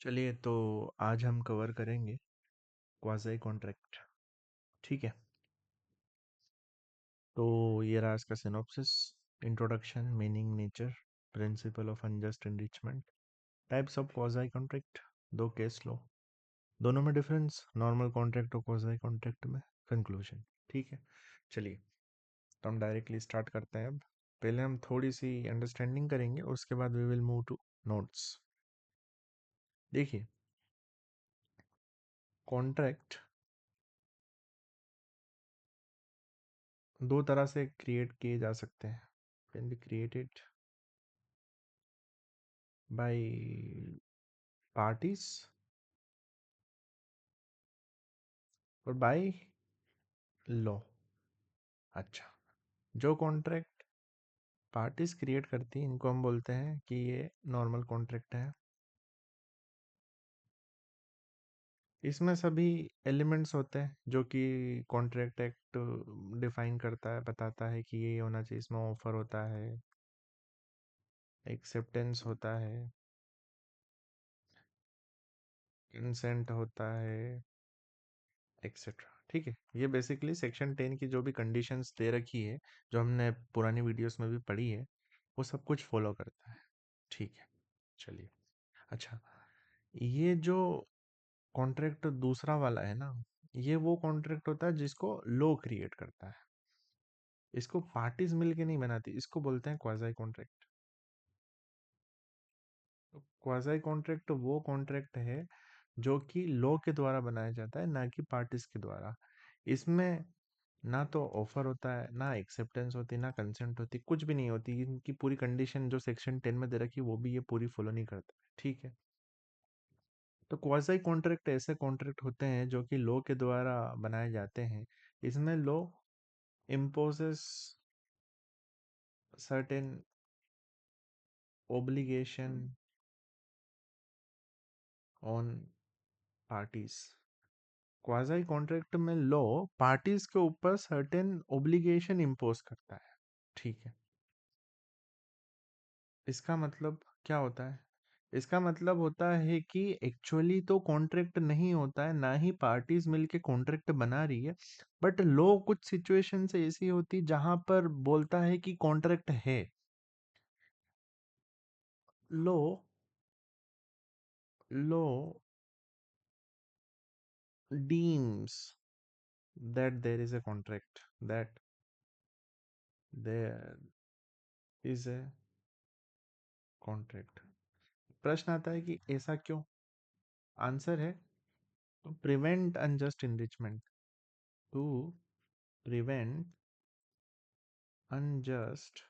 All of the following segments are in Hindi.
चलिए तो आज हम कवर करेंगे क्वाज़ी कॉन्ट्रैक्ट। ठीक है। तो ये रहा इसका synopsis. Introduction, meaning, nature, principle of unjust enrichment, types of quasi contract, दो केस लो, दोनों में डिफरेंस, नॉर्मल कॉन्ट्रैक्ट और क्वाज़ी कॉन्ट्रैक्ट में, कंक्लूजन। ठीक है। चलिए तो हम डायरेक्टली स्टार्ट करते हैं। अब पहले हम थोड़ी सी अंडरस्टैंडिंग करेंगे, उसके बाद we will move to notes. देखिए, कॉन्ट्रैक्ट दो तरह से क्रिएट किए जा सकते हैं। Can be created by parties और बाय लॉ। अच्छा, जो कॉन्ट्रैक्ट पार्टीज क्रिएट करती हैं इनको हम बोलते हैं कि ये नॉर्मल कॉन्ट्रैक्ट है। इसमें सभी एलिमेंट्स होते हैं जो कि कॉन्ट्रैक्ट एक्ट डिफाइन करता है, बताता है कि ये होना चाहिए। इसमें ऑफर होता है, एक्सेप्टेंस होता है, कंसेंट होता है, एक्सेट्रा। ठीक है, ये बेसिकली सेक्शन 10 की जो भी कंडीशंस दे रखी है, जो हमने पुरानी वीडियोस में भी पढ़ी है, वो सब कुछ फॉलो करता है। ठीक है। चलिए, अच्छा, ये जो कॉन्ट्रैक्ट दूसरा वाला है ना, ये वो कॉन्ट्रैक्ट होता है जिसको लो क्रिएट करता है। इसको पार्टीज मिलके नहीं बनाती, इसको बोलते हैं क्वाज़ी कॉन्ट्रैक्ट। तो क्वाज़ी कॉन्ट्रैक्ट वो कॉन्ट्रैक्ट है जो कि लॉ के द्वारा बनाया जाता है, ना कि पार्टीज के द्वारा। इसमें ना तो ऑफर होता है, ना एक्सेप्टेंस होती, ना कंसेंट होती, कुछ भी नहीं होती। इनकी पूरी कंडीशन जो सेक्शन 10 में दे रखी है वो भी ये पूरी फॉलो नहीं करता। ठीक है। तो क्वाज़ी कॉन्ट्रैक्ट ऐसे कॉन्ट्रैक्ट होते हैं जो कि लॉ के द्वारा बनाए जाते हैं। इसमें law imposes certain obligation on parties. Quasi contract में लॉ पार्टीज के ऊपर सर्टेन ओब्लिगेशन इम्पोज करता है। ठीक है। इसका मतलब क्या होता है? इसका मतलब होता है कि एक्चुअली तो कॉन्ट्रैक्ट नहीं होता है, ना ही पार्टीज मिलके कॉन्ट्रैक्ट बना रही है, बट लॉ कुछ सिचुएशन से ऐसी होती जहां पर बोलता है कि कॉन्ट्रैक्ट है। Law law deems that there is a contract, that there is a contract। प्रश्न आता है कि ऐसा क्यों? आंसर है to prevent unjust enrichment. To prevent unjust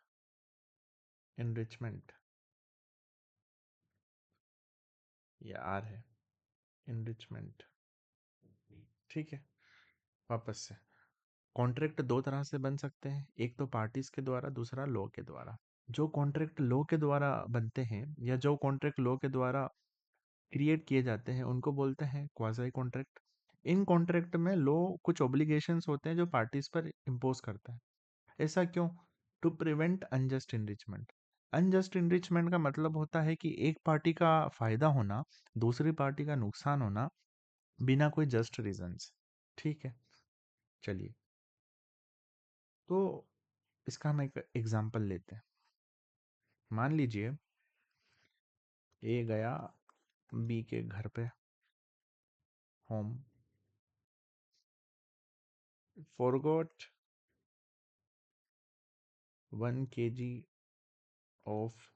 enrichment. ये आर है, इनरिचमेंट। ठीक है। वापस से, कॉन्ट्रैक्ट दो तरह से बन सकते हैं, एक तो पार्टीज के द्वारा, दूसरा लॉ के द्वारा। जो कॉन्ट्रैक्ट लॉ के द्वारा बनते हैं या जो कॉन्ट्रैक्ट लॉ के द्वारा क्रिएट किए जाते हैं उनको बोलते हैं क्वाज़ी कॉन्ट्रैक्ट। इन कॉन्ट्रैक्ट में लॉ कुछ ऑब्लिगेशंस होते हैं जो पार्टीज पर इम्पोज करता है। ऐसा क्यों? To prevent unjust enrichment. Unjust enrichment का मतलब होता है कि एक पार्टी का फायदा होना, दूसरी पार्टी का नुकसान होना, बिना कोई जस्ट रीजंस। ठीक है। चलिए, तो इसका हम एक एग्जांपल लेते हैं। मान लीजिए ए गया बी के घर पे, होम, फॉरगॉट 1 kg ऑफ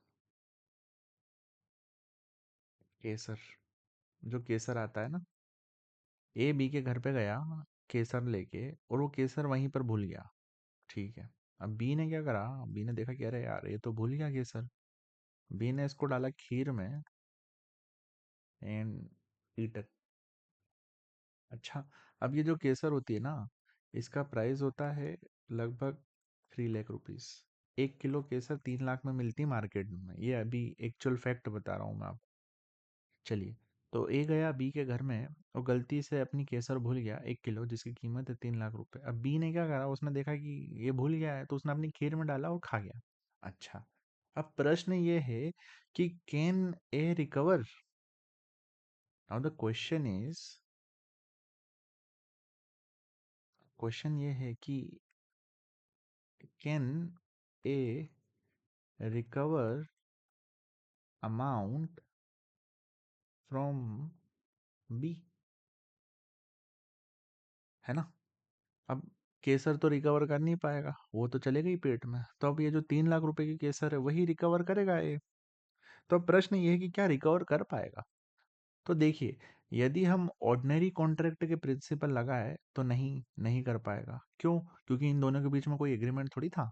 केसर। जो केसर आता है ना, ए बी के घर पे गया केसर लेके, और वो केसर वहीं पर भूल गया। ठीक है। अब बी ने क्या करा? बी ने देखा कि अरे यार ये तो भूल गया केसर। बी ने इसको डाला खीर में एंड ईट। अच्छा, अब ये जो केसर होती है ना, इसका प्राइस होता है लगभग 3 लाख रुपीस। 1 किलो केसर 3 लाख में मिलती है मार्केट में, ये अभी एक्चुअल फैक्ट बता रहा हूँ मैं आपको। चलिए, तो ए गया बी के घर में और गलती से अपनी केसर भूल गया 1 किलो, जिसकी कीमत है 3 लाख रुपए। अब बी ने क्या करा? उसने देखा कि ये भूल गया है, तो उसने अपनी खीर में डाला और खा गया। अच्छा, अब प्रश्न ये है कि can A recover? Now the question ये है कि can A recover amount from B, है ना। अब केसर तो रिकवर कर नहीं पाएगा, वो तो चलेगा ही पेट में, तो अब ये जो 3 लाख रुपए की केसर है वही रिकवर करेगा ये। तो अब प्रश्न ये है कि क्या रिकवर कर पाएगा। तो देखिए, यदि हम ऑर्डिनरी कॉन्ट्रैक्ट के प्रिंसिपल लगाए तो नहीं, नहीं कर पाएगा। क्यों? क्योंकि इन दोनों के बीच में कोई एग्रीमेंट थोड़ी था।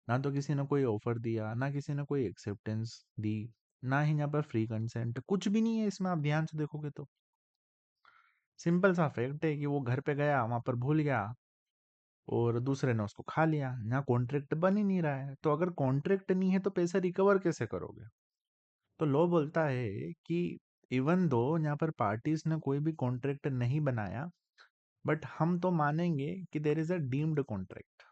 ना तो किसी ने कोई ऑफर दिया, ना किसी ने कोई एक्सेप्टेंस दी, ना ही यहाँ पर फ्री कंसेंट, कुछ भी नहीं है इसमें। आप ध्यान से देखोगे तो सिंपल सा फैक्ट है कि वो घर पे गया, वहां पर भूल गया और दूसरे ने उसको खा लिया। यहाँ कॉन्ट्रैक्ट बन ही नहीं रहा है, तो अगर कॉन्ट्रैक्ट नहीं है तो पैसा रिकवर कैसे करोगे। तो लॉ बोलता है कि इवन दो यहाँ पर पार्टीज ने कोई भी कॉन्ट्रैक्ट नहीं बनाया, बट हम तो मानेंगे कि there is a deemed contract.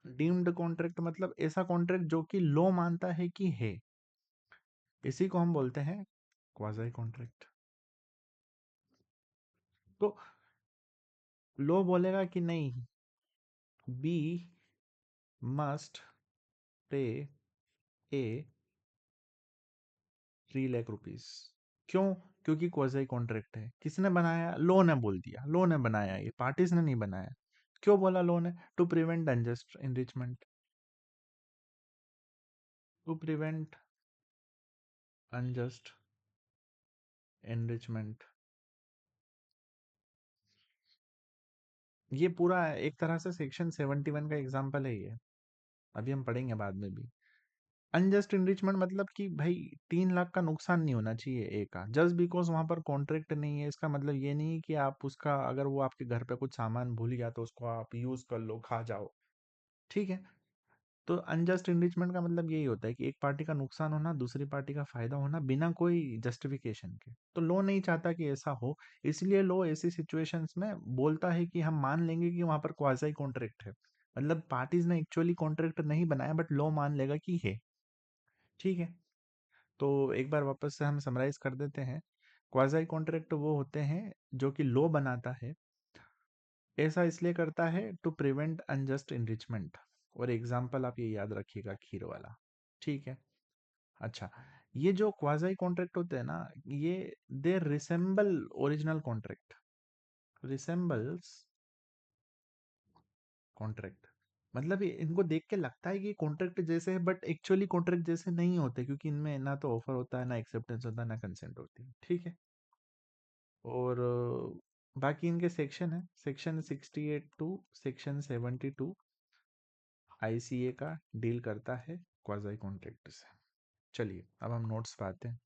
Deemed contract मतलब ऐसा कॉन्ट्रैक्ट जो कि लॉ मानता है कि है, इसी को हम बोलते हैं क्वाज़ी कॉन्ट्रैक्ट। तो लॉ बोलेगा कि नहीं, बी मस्ट पे ए 3 लाख रुपीस। क्यों? क्योंकि क्वाज़ी कॉन्ट्रैक्ट है। किसने बनाया? लॉ ने बोल दिया, लॉ ने बनाया, ये पार्टीज ने नहीं बनाया। क्यों बोला लॉ ने? To prevent unjust enrichment, to prevent unjust enrichment. ये पूरा एक तरह से सेक्शन 71 का एग्जाम्पल है ये, अभी हम पढ़ेंगे बाद में भी। अनजस्ट इनरिचमेंट मतलब कि भाई 3 लाख का नुकसान नहीं होना चाहिए ए का, जस्ट बिकॉज वहां पर कॉन्ट्रैक्ट नहीं है। इसका मतलब ये नहीं कि आप उसका, अगर वो आपके घर पे कुछ सामान भूल गया तो उसको आप यूज कर लो, खा जाओ, ठीक है। तो अनजस्ट इनरिचमेंट का मतलब यही होता है कि एक पार्टी का नुकसान होना, दूसरी पार्टी का फायदा होना बिना कोई जस्टिफिकेशन के। तो लॉ नहीं चाहता कि ऐसा हो, इसलिए लॉ ऐसी सिचुएशंस में बोलता है कि हम मान लेंगे कि वहां पर क्वाज़ी कॉन्ट्रैक्ट है। मतलब पार्टीज ने एक्चुअली कॉन्ट्रैक्ट नहीं बनाया, बट लॉ मान लेगा कि है, ठीक है। तो एक बार वापस से हम समराइज कर देते हैं। क्वाज़ी कॉन्ट्रैक्ट वो होते हैं जो कि लॉ बनाता है, ऐसा इसलिए करता है टू प्रिवेंट अनजस्ट इनरिचमेंट। और एग्जाम्पल आप ये याद रखिएगा, खीर वाला, ठीक है। अच्छा, ये जो क्वाज़ी कॉन्ट्रैक्ट होते हैं ना, ये they resemble original contract, resembles contract. मतलब इनको देख के लगता है कि कॉन्ट्रैक्ट जैसे है, बट एक्चुअली कॉन्ट्रैक्ट जैसे नहीं होते, क्योंकि इनमें ना तो ऑफर होता है, ना एक्सेप्टेंस होता है, ना कंसेंट होती है, ठीक है। और बाकी इनके सेक्शन है, सेक्शन 68 टू सेक्शन 72 आईसीए का डील करता है क्वाज़ी कॉन्ट्रैक्ट से। चलिए अब हम नोट्स पे आते हैं।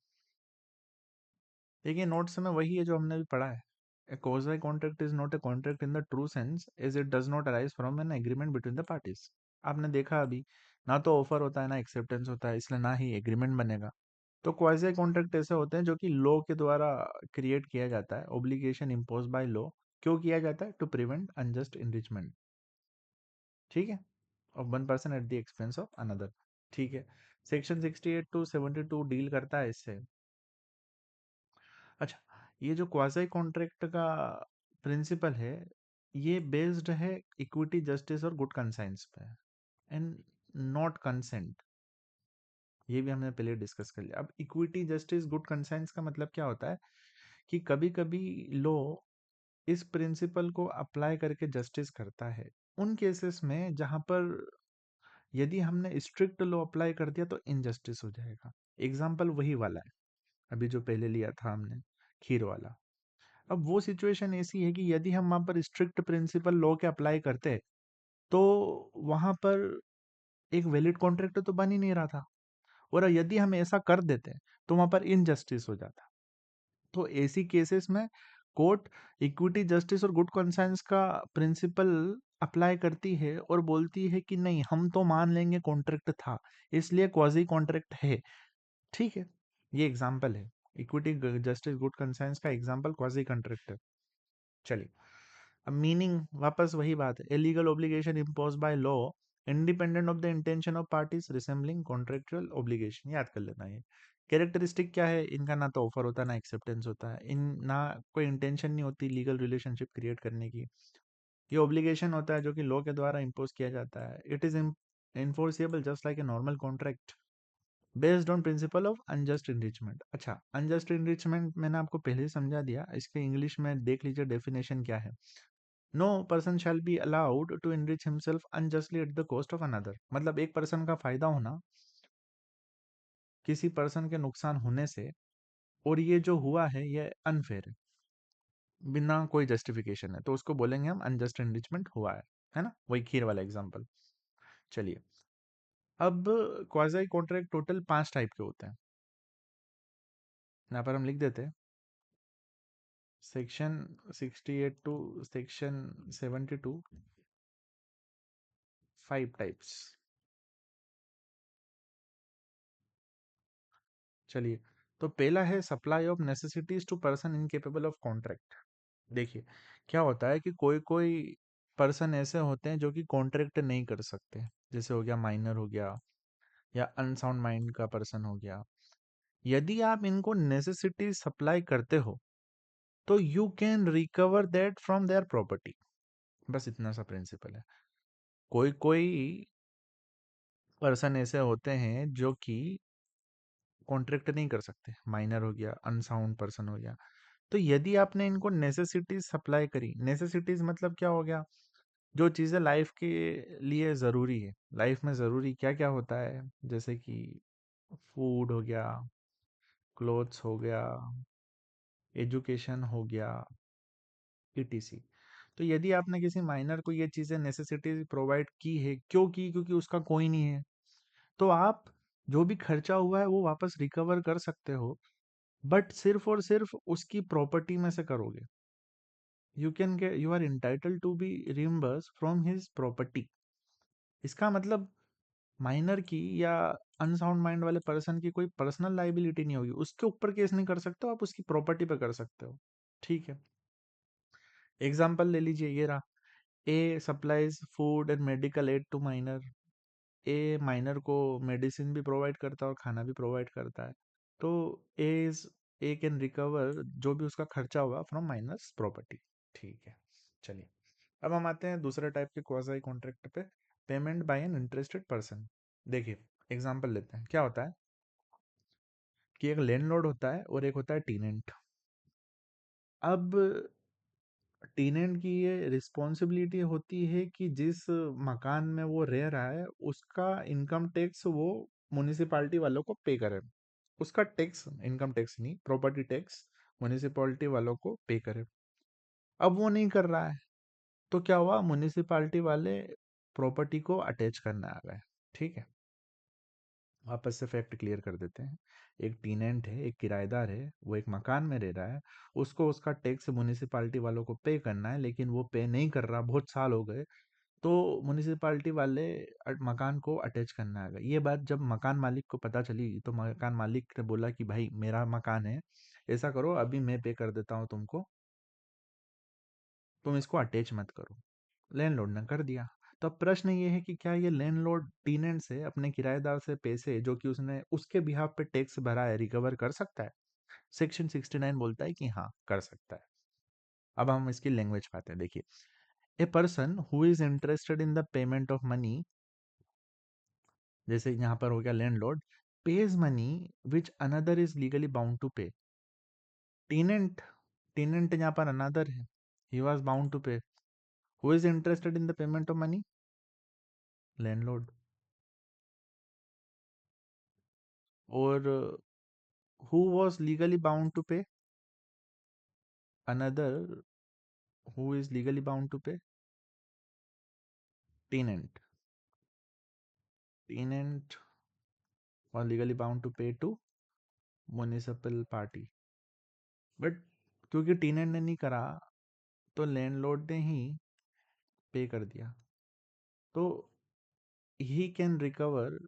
देखिए नोट्स में वही है जो हमने भी पढ़ा है। A quasi contract is not a contract in the true sense as it does not arise from an agreement between the parties। आपने देखा अभी, ना तो ऑफर होता है ना एक्सेप्टेंस होता है, इसलिए ना ही एग्रीमेंट बनेगा। तो क्वाजी कॉन्ट्रैक्ट ऐसे होते हैं जो कि लॉ के द्वारा क्रिएट किया जाता है, ओब्लिगेशन इम्पोज बाय लॉ। क्यों किया जाता है? टू प्रिवेंट अनजस्ट इनरिचमेंट, ठीक है, of one person at the expense of another, ठीक है। सेक्शन 68 टू 72 डील करता है इससे। अच्छा, ये जो क्वाज़ी कॉन्ट्रैक्ट का प्रिंसिपल है, ये बेस्ड है इक्विटी, जस्टिस और गुड कंसाइंस पे, एंड नॉट कंसेंट। ये भी हमने पहले डिस्कस कर लिया। अब इक्विटी, जस्टिस, गुड कंसाइंस का मतलब क्या होता है कि कभी कभी लॉ इस प्रिंसिपल को अप्लाई करके जस्टिस करता है उन केसेस में जहां पर यदि हमने स्ट्रिक्ट लॉ अप्लाई कर दिया तो इनजस्टिस हो जाएगा। एग्जाम्पल वही वाला है अभी जो पहले लिया था हमने, खीर वाला। अब वो सिचुएशन ऐसी है कि यदि हम वहां पर स्ट्रिक्ट प्रिंसिपल लॉ के अप्लाई करते तो वहां पर एक वैलिड कॉन्ट्रैक्ट तो बन ही नहीं रहा था, और यदि हम ऐसा कर देते तो वहां पर इनजस्टिस हो जाता। तो ऐसी केसेस में कोर्ट इक्विटी, जस्टिस और गुड कॉन्साइंस का प्रिंसिपल अप्लाई करती है और बोलती है कि नहीं, हम तो मान लेंगे कॉन्ट्रैक्ट था, इसलिए क्वाजी कॉन्ट्रैक्ट है, ठीक है। ये एग्जाम्पल है, इक्विटी, जस्टिस, गुड कंसाइंस का एग्जाम्पल क्वाजी कॉन्ट्रैक्ट है। चलिए अब मीनिंग वापस वही बात है, illegal obligation impose by law independent of the intention of parties resembling contractual obligation, याद कर लेना ये। कैरेक्टरिस्टिक क्या है इनका, ना तो ऑफर होता है ना एक्सेप्टेंस होता है, इन ना कोई इंटेंशन नहीं होती लीगल रिलेशनशिप क्रिएट करने की। ये ऑब्लिगेशन होता है जो कि लॉ के द्वारा इम्पोज किया जाता है। It is enforceable just like a normal contract based on principle of unjust enrichment। अच्छा, अनजस्ट enrichment मैंने आपको पहले ही समझा दिया, इसके इंग्लिश में देख लीजिए डेफिनेशन क्या है। No person shall be allowed to enrich himself unjustly at the cost of another। मतलब एक पर्सन का फायदा होना किसी पर्सन के नुकसान होने से, और ये जो हुआ है ये अनफेयर है, बिना कोई जस्टिफिकेशन है, तो उसको बोलेंगे हम अनजस्ट एनरिचमेंट हुआ है ना, वही खीर वाला एग्जांपल। चलिए, अब क्वाजाई कॉन्ट्रैक्ट टोटल 5 टाइप के होते हैं, यहाँ पर हम लिख देते हैं सेक्शन 68 टू सेक्शन 72, 5 टाइप्स। चलिए, तो पहला है supply of necessities to person incapable of contract. देखिए, क्या होता है कि कोई कोई पर्सन ऐसे होते हैं जो कि कॉन्ट्रैक्ट नहीं कर सकते, जैसे हो गया माइनर हो गया, या अनसाउंड माइंड का पर्सन हो गया। यदि आप इनको नेसेसिटी सप्लाई करते हो तो you can recover that from their property. बस इतना सा प्रिंसिपल है। कोई कोई पर्सन ऐसे होते हैं जो कि कॉन्ट्रैक्ट नहीं कर सकते, माइनर हो गया, अनसाउंड पर्सन हो गया। तो यदि आपने इनको नेसेसिटीज सप्लाई करी, नेसेसिटीज मतलब क्या हो गया, जो चीज़ें लाइफ के लिए ज़रूरी है, लाइफ में ज़रूरी क्या क्या होता है, जैसे कि फूड हो गया, क्लोथ्स हो गया, एजुकेशन हो गया, ईटीसी। तो यदि आपने किसी माइनर को ये चीज़ें नेसेसिटीज प्रोवाइड की है, क्यों की, क्योंकि उसका कोई नहीं है, तो आप जो भी खर्चा हुआ है वो वापस रिकवर कर सकते हो, बट सिर्फ और सिर्फ उसकी प्रॉपर्टी में से करोगे। You are entitled to be reimbursed from his property. इसका मतलब माइनर की या अनसाउंड माइंड वाले पर्सन की कोई पर्सनल लाइबिलिटी नहीं होगी, उसके ऊपर केस नहीं कर सकते हो, आप उसकी प्रॉपर्टी पे कर सकते हो। ठीक है, एग्जाम्पल ले लीजिए, ये रहा, A supplies food and medical aid to minor. A minor को मेडिसिन भी प्रोवाइड करता है और खाना भी प्रोवाइड करता है। तो ए कैन रिकवर जो भी उसका खर्चा हुआ फ्रॉम माइनर्स प्रॉपर्टी। ठीक है, चलिए, अब हम आते हैं दूसरे टाइप के क्वाजाई कॉन्ट्रैक्ट पे, payment by an interested person. देखिए, एग्जांपल लेते हैं, क्या होता है कि एक लैंडलॉर्ड होता है और एक होता है टीनेंट। अब टेनेंट की ये रिस्पॉन्सिबिलिटी होती है कि जिस मकान में वो रह रहा है उसका इनकम टैक्स वो म्युनिसिपालिटी वालों को पे करे। उसका टैक्स, इनकम टैक्स नहीं, प्रॉपर्टी टैक्स म्युनिसिपालिटी वालों को पे करे। अब वो नहीं कर रहा है, तो क्या हुआ, म्युनिसिपालिटी वाले प्रॉपर्टी को अटैच करने आ गए। ठीक है, वापस से फैक्ट क्लियर कर देते हैं। एक टीनेंट है, एक किराएदार है, वो एक मकान में रह रहा है, उसको उसका टैक्स म्युनिसिपालिटी वालों को पे करना है, लेकिन वो पे नहीं कर रहा, बहुत साल हो गए। तो म्युनिसिपालिटी वाले मकान को अटैच करने आ गए। ये बात जब मकान मालिक को पता चली तो मकान मालिक ने बोला कि भाई मेरा मकान है, ऐसा करो अभी मैं पे कर देता हूँ तुमको, तुम इसको अटैच मत करो। लैंडलॉर्ड ने कर दिया। तो अब प्रश्न ये है कि क्या ये लैंडलॉर्ड टीनेंट से, अपने किराएदार से पैसे जो कि उसने उसके बिहाफ पे टैक्स भरा है, रिकवर कर सकता है? सेक्शन 69 बोलता है कि हाँ, कर सकता है। अब हम इसकी लैंग्वेज पाते हैं, देखिए, a person who is interested in the payment of money, जैसे यहाँ पर हो गया landlord, pays money which another is legally bound to pay. Tenant, tenant यहाँ पर अनदर है, he was bound to pay. Who is interested in the payment of money? Landlord. और who was legally bound to pay? Another who is legally bound to pay? Tenant. Tenant was legally bound to pay to municipal party. But क्योंकि टेनेंट ने नहीं करा, तो लैंडलॉर्ड ने ही पे कर दिया, तो he can recover,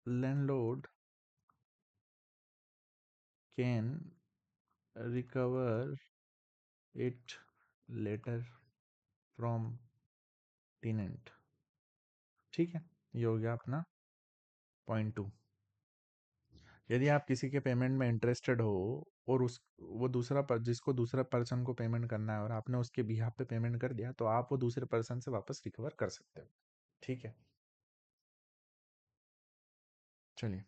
landlord can recover it later from tenant. ठीक है, ये हो गया अपना पॉइंट 2। यदि आप किसी के पेमेंट में इंटरेस्टेड हो और उस वो जिसको दूसरा पर्सन को पेमेंट करना है और आपने उसके बिहाफ पे पेमेंट कर दिया, तो आप वो दूसरे पर्सन से वापस रिकवर कर सकते हो। ठीक है, चलिए।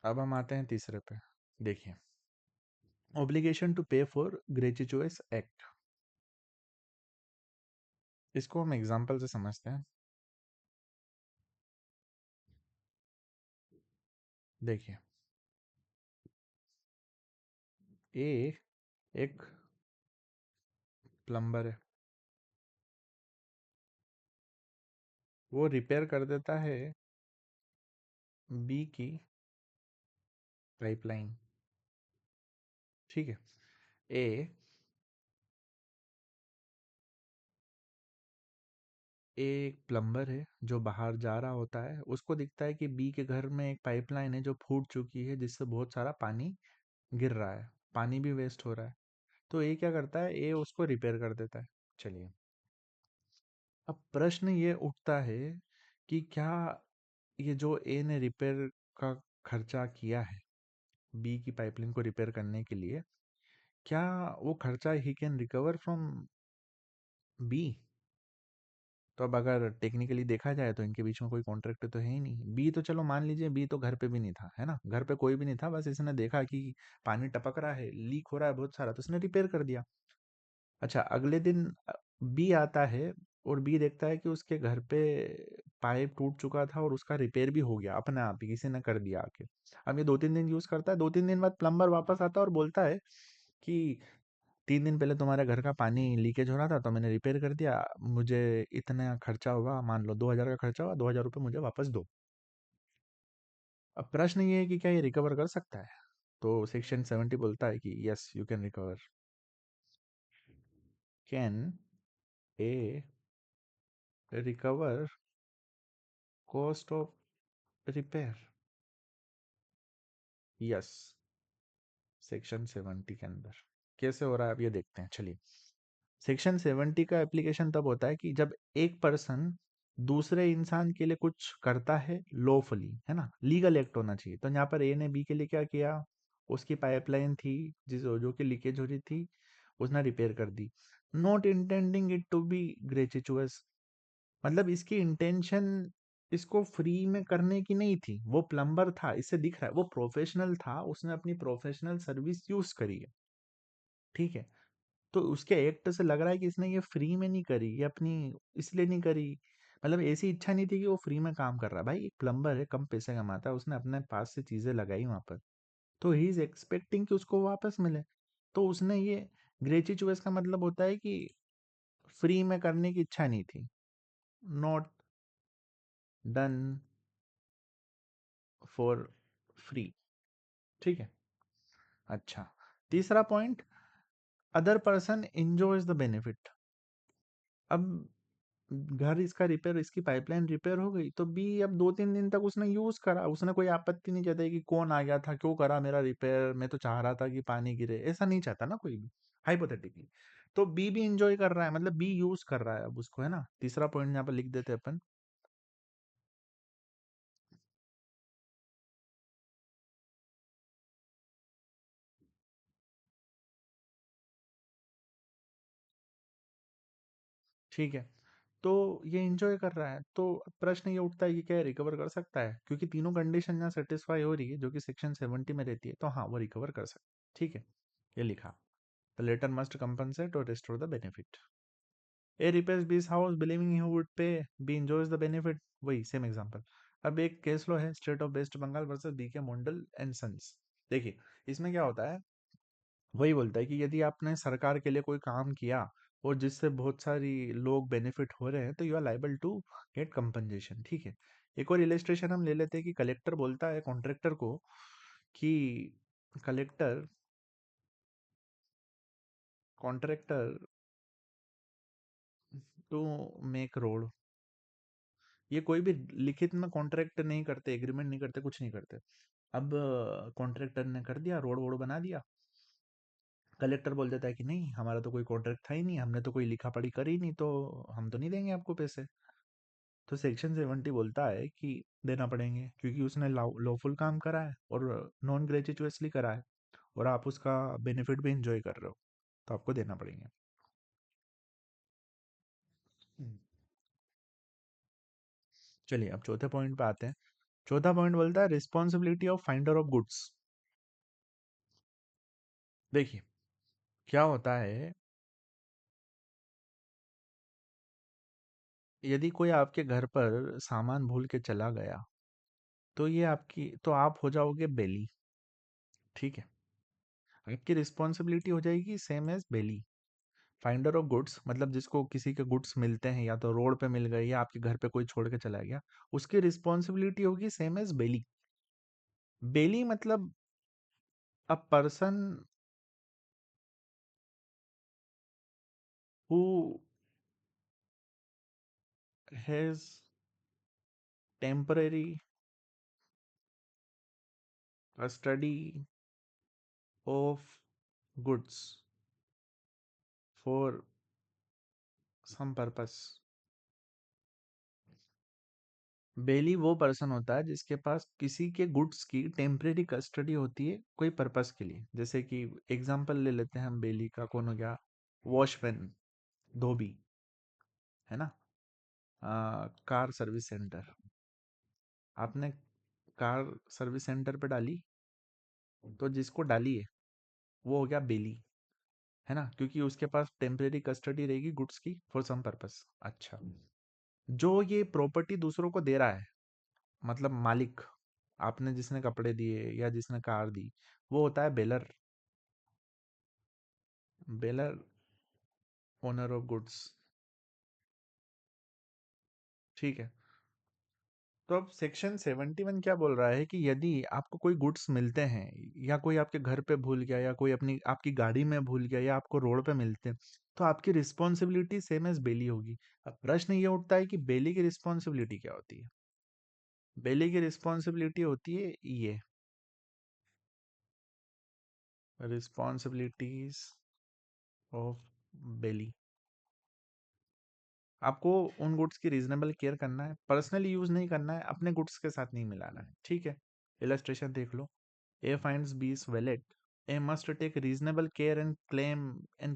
अब हम आते हैं तीसरे पे। देखिए, ऑब्लिगेशन टू पे फॉर ग्रेचुइटस एक्ट। इसको हम एग्जांपल से समझते हैं। देखिए, ए एक प्लम्बर है, वो रिपेयर कर देता है बी की पाइपलाइन। ठीक है, ए एक प्लम्बर है जो बाहर जा रहा होता है, उसको दिखता है कि बी के घर में एक पाइपलाइन है जो फूट चुकी है, जिससे बहुत सारा पानी गिर रहा है, पानी भी वेस्ट हो रहा है। तो ए क्या करता है, ए उसको रिपेयर कर देता है। चलिए, अब प्रश्न ये उठता है कि क्या ये जो ए ने रिपेयर का खर्चा किया है बी की पाइपलाइन को रिपेयर करने के लिए, क्या वो खर्चा he can recover from B? तो अब अगर टेक्निकली देखा जाए तो इनके बीच में कोई कॉन्ट्रैक्ट तो है ही नहीं। बी तो चलो मान लीजिए, बी तो घर पे भी नहीं था, है ना, घर पे कोई भी नहीं था, बस इसने देखा कि पानी टपक रहा है, लीक हो रहा है बहुत सारा, तो उसने रिपेयर कर दिया। अच्छा, अगले दिन बी आता है और बी देखता है कि उसके घर पे पाइप टूट चुका था और उसका रिपेयर भी हो गया अपने आप ही, किसी ने कर दिया आके। अब ये 2-3 दिन यूज करता है, 2-3 दिन बाद प्लम्बर वापस आता है और बोलता है कि 3 दिन पहले तुम्हारे घर का पानी लीकेज हो रहा था तो मैंने रिपेयर कर दिया, मुझे इतना खर्चा हुआ, मान लो 2,000 का खर्चा हुआ, 2,000 रुपये मुझे वापस दो। अब प्रश्न ये है कि क्या ये रिकवर कर सकता है? तो सेक्शन 70 बोलता है कि yes, you can recover. Can A recover cost of repair? Yes, section 70 के अंदर। कैसे हो रहा है अब ये देखते हैं, चलिए। सेक्शन 70 का एप्लीकेशन तब होता है कि जब एक पर्सन दूसरे इंसान के लिए कुछ करता है लॉफुली, है ना, लीगल एक्ट होना चाहिए। तो यहाँ पर ए ने बी के लिए क्या किया, उसकी पाइपलाइन थी जिस जो कि लीकेज हो रही थी, उसने रिपेयर कर दी, not intending it to be gratuitous. मतलब इसकी इंटेंशन इसको फ्री में करने की नहीं थी, वो प्लम्बर था, इससे दिख रहा है वो प्रोफेशनल था, उसने अपनी प्रोफेशनल सर्विस यूज करी है। ठीक है, तो उसके एक्ट से लग रहा है कि इसने ये फ्री में नहीं करी, ये अपनी इसलिए नहीं करी, मतलब ऐसी इच्छा नहीं थी कि वो फ्री में काम कर रहा है। भाई एक प्लम्बर है, कम पैसे कमाता है, उसने अपने पास से चीजें लगाई वहां पर, तो ही इज एक्सपेक्टिंग कि उसको वापस मिले। तो उसने ये ग्रेचुइटस का मतलब होता है कि फ्री में करने की इच्छा नहीं थी, नॉट डन फॉर फ्री। ठीक है, अच्छा, तीसरा point, other person enjoys the benefit. अब घर इसका रिपेयर, इसकी पाइपलाइन रिपेयर हो गई, तो बी अब 2-3 दिन तक उसने यूज करा, उसने कोई आपत्ति नहीं जताई कि कौन आ गया था, क्यों करा मेरा रिपेयर, मैं तो चाह रहा था कि पानी गिरे, ऐसा नहीं चाहता ना कोई भी, हाइपोथेटिकली। तो बी भी इंजॉय कर रहा है, मतलब बी यूज कर रहा है अब उसको, है ना। तीसरा पॉइंट यहाँ पर लिख देते हैं अपन। ठीक है, तो ये एंजॉय कर रहा है, तो प्रश्न ये उठता है कि क्या रिकवर कर सकता है, क्योंकि तीनों कंडीशन यहाँ सेटिस्फाई हो रही है जो कि सेक्शन 70 में रहती है, तो हाँ वो रिकवर कर सकता है। ठीक है, ये लिखा, द लेटर मस्ट कंपनसेट और restore the benefit. A repairs B's house believing he would pay, B enjoys the benefit, वही सेम एग्जांपल। अब एक केस लो है, state of West Bengal versus B K Mandal and sons. देखिए, इसमें क्या होता है, वही बोलता है कि यदि आपने सरकार के लिए कोई काम किया और जिससे बहुत सारी लोग बेनिफिट हो रहे हैं, तो you are liable to get compensation. ठीक है, एक और इलेस्ट्रेशन हम ले लेते हैं कि कलेक्टर बोलता है कॉन्ट्रैक्टर को कि collector contractor to make road. ये कोई भी लिखित में कॉन्ट्रैक्ट नहीं करते, एग्रीमेंट नहीं करते, कुछ नहीं करते। अब कॉन्ट्रैक्टर ने कर दिया, रोड वोड बना दिया, कलेक्टर बोल देता है कि नहीं, हमारा तो कोई कॉन्ट्रैक्ट था ही नहीं, हमने तो कोई लिखा पढ़ी करी नहीं, तो हम तो नहीं देंगे आपको पैसे। तो सेक्शन 70 बोलता है कि देना पड़ेंगे, क्योंकि उसने लॉफुल काम करा है और नॉन ग्रेजुअसली करा है, और आप उसका बेनिफिट भी इंजॉय कर रहे हो, तो आपको देना पड़ेंगे। हम्म। चलिए अब चौथे पॉइंट पे आते हैं। चौथा पॉइंट बोलता है responsibility of finder of goods. देखिए क्या होता है, यदि कोई आपके घर पर सामान भूल के चला गया, तो ये आपकी, तो आप हो जाओगे बेली। ठीक है, आपकी रिस्पॉन्सिबिलिटी हो जाएगी same as bailee. Finder of goods मतलब जिसको किसी के गुड्स मिलते हैं, या तो रोड पे मिल गए या आपके घर पे कोई छोड़ के चला गया, उसकी रिस्पॉन्सिबिलिटी होगी सेम एज बेली। बेली मतलब a person who has temporary custody of goods for some purpose. Bailee वो पर्सन होता है जिसके पास किसी के गुड्स की टेम्परेरी कस्टडी होती है कोई पर्पस के लिए। जैसे कि एग्जांपल ले लेते हैं हम, बेली का कौन हो गया, वॉशमैन, धोबी, है ना। कार सर्विस सेंटर, आपने कार सर्विस सेंटर पे डाली, तो जिसको डाली है वो हो गया बेली, है ना, क्योंकि उसके पास टेम्परेरी कस्टडी रहेगी गुड्स की फॉर सम पर्पस। अच्छा, जो ये प्रॉपर्टी दूसरों को दे रहा है, मतलब मालिक, आपने जिसने कपड़े दिए या जिसने कार दी, वो होता है baler. Baler, owner of goods. ठीक है, तो अब सेक्शन 71 क्या बोल रहा है कि यदि आपको कोई गुड्स मिलते हैं, या कोई आपके घर पे भूल गया, या कोई अपनी आपकी गाड़ी में भूल गया, या आपको रोड पे मिलते हैं, तो आपकी रिस्पॉन्सिबिलिटी सेम एज बेली होगी। अब प्रश्न ये उठता है कि बेली की रिस्पॉन्सिबिलिटी क्या होती है। बेली की रिस्पॉन्सिबिलिटी होती है ये, रिस्पॉन्सिबिलिटीज ऑफ बेली। आपको उन गुड्स की रीजनेबल केयर करना है, पर्सनली यूज नहीं करना है, अपने गुड्स के साथ नहीं मिलाना है। ठीक है, इलस्ट्रेशन देख लो। A finds B's wallet, A must take reasonable care and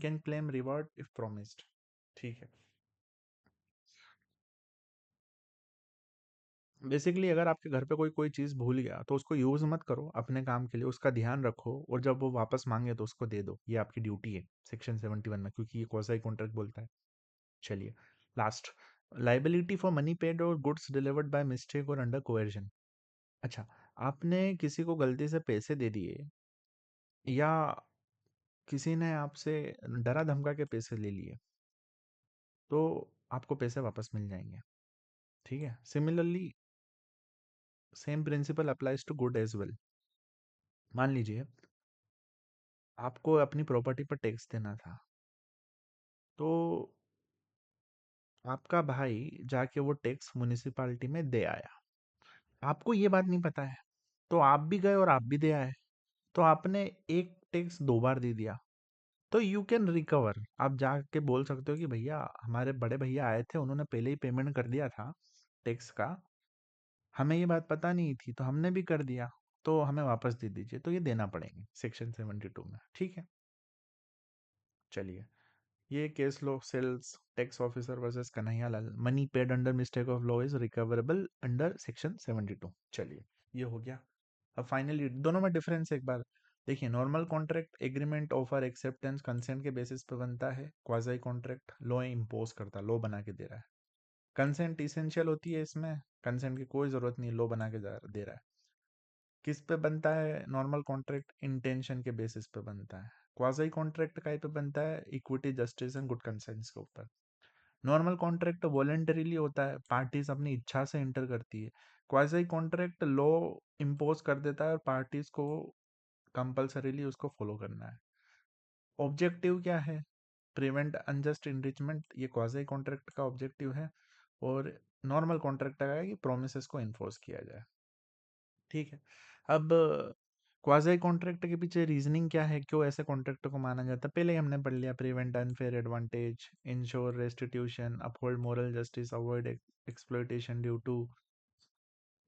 can claim reward if promised. ठीक है, बेसिकली अगर आपके घर पे कोई कोई चीज़ भूल गया, तो उसको यूज़ मत करो अपने काम के लिए, उसका ध्यान रखो, और जब वो वापस मांगे तो उसको दे दो। ये आपकी ड्यूटी है सेक्शन 71 में, क्योंकि ये क्वाज़ी कॉन्ट्रैक्ट बोलता है। चलिए last, liability for money paid और गुड्स डिलीवर्ड बाय मिस्टेक और अंडर कोएर्जन। अच्छा, आपने किसी को गलती से पैसे दे दिए, या किसी ने आपसे डरा धमका के पैसे ले लिए, तो आपको पैसे वापस मिल जाएंगे। ठीक है, similarly same principle applies to good as well. मान लीजिए आपको अपनी प्रॉपर्टी पर टैक्स देना था, तो आपका भाई जाके वो टैक्स म्युनिसिपालिटी में दे आया, आपको ये बात नहीं पता है, तो आप भी गए और आप भी दे आए, तो आपने एक टैक्स दो बार दे दिया। तो यू कैन रिकवर, आप जाके बोल सकते हो कि भैया हमारे बड़े भैया आए थे, उन्होंने पहले ही पेमेंट कर दिया था टैक्स का, हमें ये बात पता नहीं थी तो हमने भी कर दिया, तो हमें वापस दे दीजिए। तो ये देना पड़ेंगे सेक्शन 72 में। ठीक है, चलिए, ये केस लो, sales tax officer versus Kanhaiya Lal, money paid under mistake of law is recoverable under section 72। चलिए, ये हो गया। अब फाइनली दोनों में डिफरेंस एक बार देखिए। Normal contract agreement offer acceptance consent के बेसिस पे बनता है। क्वाजी कॉन्ट्रैक्ट लॉ इम्पोज करता है, लॉ बना के दे रहा है। कंसेंट इसेंशियल होती है इसमें, कंसेंट की कोई जरूरत नहीं, लॉ बना के दे रहा है। किस पे बनता है नॉर्मल कॉन्ट्रैक्ट, इंटेंशन के बेसिस पे बनता है। क्वाजी कॉन्ट्रैक्ट का पे बनता है equity, justice and good conscience के ऊपर। नॉर्मल कॉन्ट्रैक्ट वॉलेंटरीली होता है, पार्टीज अपनी इच्छा से एंटर करती है। क्वाजी कॉन्ट्रैक्ट लॉ इम्पोज कर देता है और पार्टीज को कंपल्सरीली उसको फॉलो करना है। ऑब्जेक्टिव क्या है, प्रिवेंट अनजस्ट इनरिचमेंट, ये क्वाजी कॉन्ट्रैक्ट का ऑब्जेक्टिव है। और नॉर्मल कॉन्ट्रैक्ट का है कि प्रोमिस को इन्फोर्स किया जाए। ठीक है, अब क्वाज़ी कॉन्ट्रैक्ट के पीछे रीजनिंग क्या है, क्यों ऐसे कॉन्ट्रैक्ट को माना जाता है, पहले ही हमने पढ़ लिया। Prevent unfair advantage, ensure restitution, uphold moral justice, avoid exploitation due to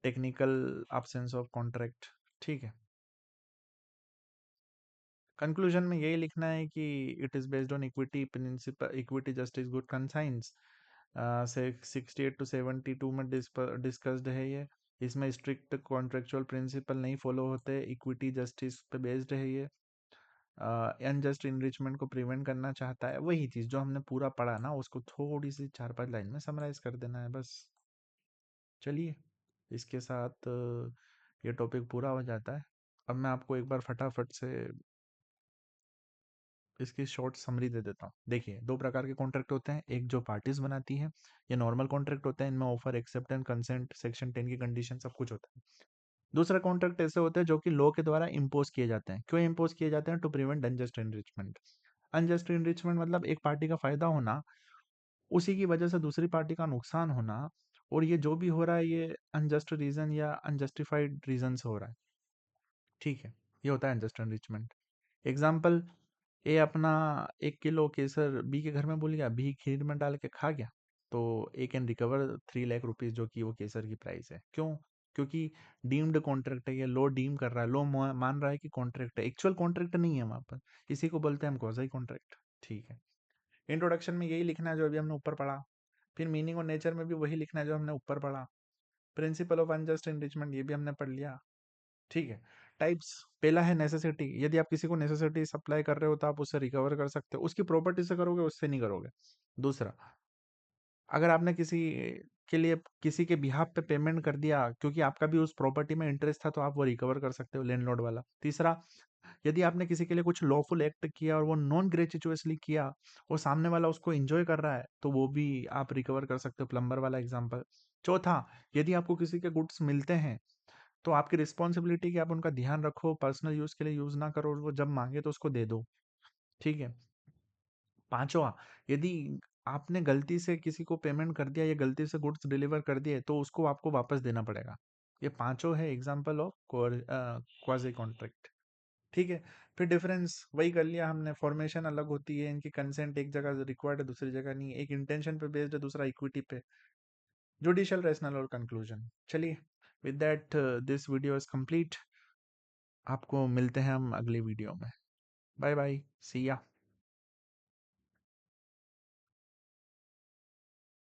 technical absence of contract. ठीक है, कंक्लूजन में यही लिखना है कि it is based on equity principle, equity justice good conscience से 68 टू 72 में डिस्कस्ड है ये। इसमें स्ट्रिक्ट कॉन्ट्रेक्चुअल प्रिंसिपल नहीं फॉलो होते, इक्विटी जस्टिस पे बेस्ड है ये। अनजस्ट इनरिचमेंट को प्रिवेंट करना चाहता है, वही चीज़ जो हमने पूरा पढ़ा ना उसको थोड़ी सी 4-5 लाइन में समराइज कर देना है बस। चलिए, इसके साथ ये टॉपिक पूरा हो जाता है। अब मैं आपको एक बार फटाफट से इसकी शॉर्ट समरी दे देता हूँ। देखिए, दो प्रकार के कॉन्ट्रैक्ट होते हैं, एक जो पार्टीज बनाती है, ये नॉर्मल कॉन्ट्रैक्ट होता है, इनमें offer, accept and consent, section 10 की कंडीशन सब कुछ होता है। दूसरा कॉन्ट्रैक्ट ऐसे होते हैं जो कि लॉ के द्वारा इम्पोज किए जाते हैं। क्यों इम्पोज किए जाते हैं? To prevent unjust enrichment. Unjust enrichment मतलब एक पार्टी का फायदा होना, उसी की वजह से दूसरी पार्टी का नुकसान होना, और ये जो भी हो रहा है ये अनजस्ट रीजन या अनजस्टिफाइड रीजन से हो रहा है। ठीक है, ये होता है अनजस्ट एनरिचमेंट। एग्जाम्पल, ए अपना 1 किलो केसर बी के घर में भूल गया, बी खीर में डाल के खा गया, तो ए कैन रिकवर 3 लाख रुपीज, जो कि वो केसर की प्राइस है। क्यों? क्योंकि डीम्ड कॉन्ट्रैक्ट है, ये लो डीम कर रहा है, लो मान रहा है कि कॉन्ट्रैक्ट है, एक्चुअल कॉन्ट्रैक्ट नहीं है वहां पर। इसी को बोलते हैं हम क्वाज़ी कॉन्ट्रैक्ट। ठीक है, इंट्रोडक्शन में यही लिखना है जो अभी हमने ऊपर पढ़ा, फिर मीनिंग और नेचर में भी वही लिखना है जो हमने ऊपर पढ़ा, प्रिंसिपल ऑफ अनजस्ट एनरिचमेंट ये भी हमने पढ़ लिया। ठीक है, टाइप्स, पहला है नेसेसिटी। यदि आप किसी को नेसेसिटी सप्लाई कर रहे हो तो आप उससे रिकवर कर सकते हो, उसकी प्रॉपर्टी से करोगे, उससे नहीं करोगे। दूसरा, अगर आपने किसी के लिए किसी के बिहाफ पे पेमेंट कर दिया क्योंकि आपका भी उस प्रॉपर्टी में इंटरेस्ट था, तो आप वो रिकवर कर सकते हो, लैंडलॉर्ड वाला। तीसरा, यदि आपने किसी के लिए कुछ लॉफुल एक्ट किया और वो नॉन ग्रेचुअसली किया और सामने वाला उसको एंजॉय कर रहा है, तो वो भी आप रिकवर कर सकते हो, प्लम्बर वाला एग्जांपल। चौथा, यदि आपको किसी के गुड्स मिलते हैं तो आपकी रिस्पॉन्सिबिलिटी कि आप उनका ध्यान रखो, पर्सनल यूज के लिए यूज ना करो, और वो जब मांगे तो उसको दे दो। ठीक है, पांचवा, यदि आपने गलती से किसी को पेमेंट कर दिया या गलती से गुड्स डिलीवर कर दिए तो उसको आपको वापस देना पड़ेगा। ये पांचों है एग्जाम्पल ऑफ क्वाजी कॉन्ट्रैक्ट। ठीक है, फिर डिफरेंस वही कर लिया हमने, फॉर्मेशन अलग होती है, इनकी कंसेंट एक जगह रिक्वायर्ड है, दूसरी जगह नहीं, एक इंटेंशन पे बेस्ड है, दूसरा इक्विटी पे। जुडिशियल, रैशनल और कंक्लूजन। चलिए, with that this video is complete. आपको मिलते हैं हम अगली वीडियो में। बाय बाय, सी या।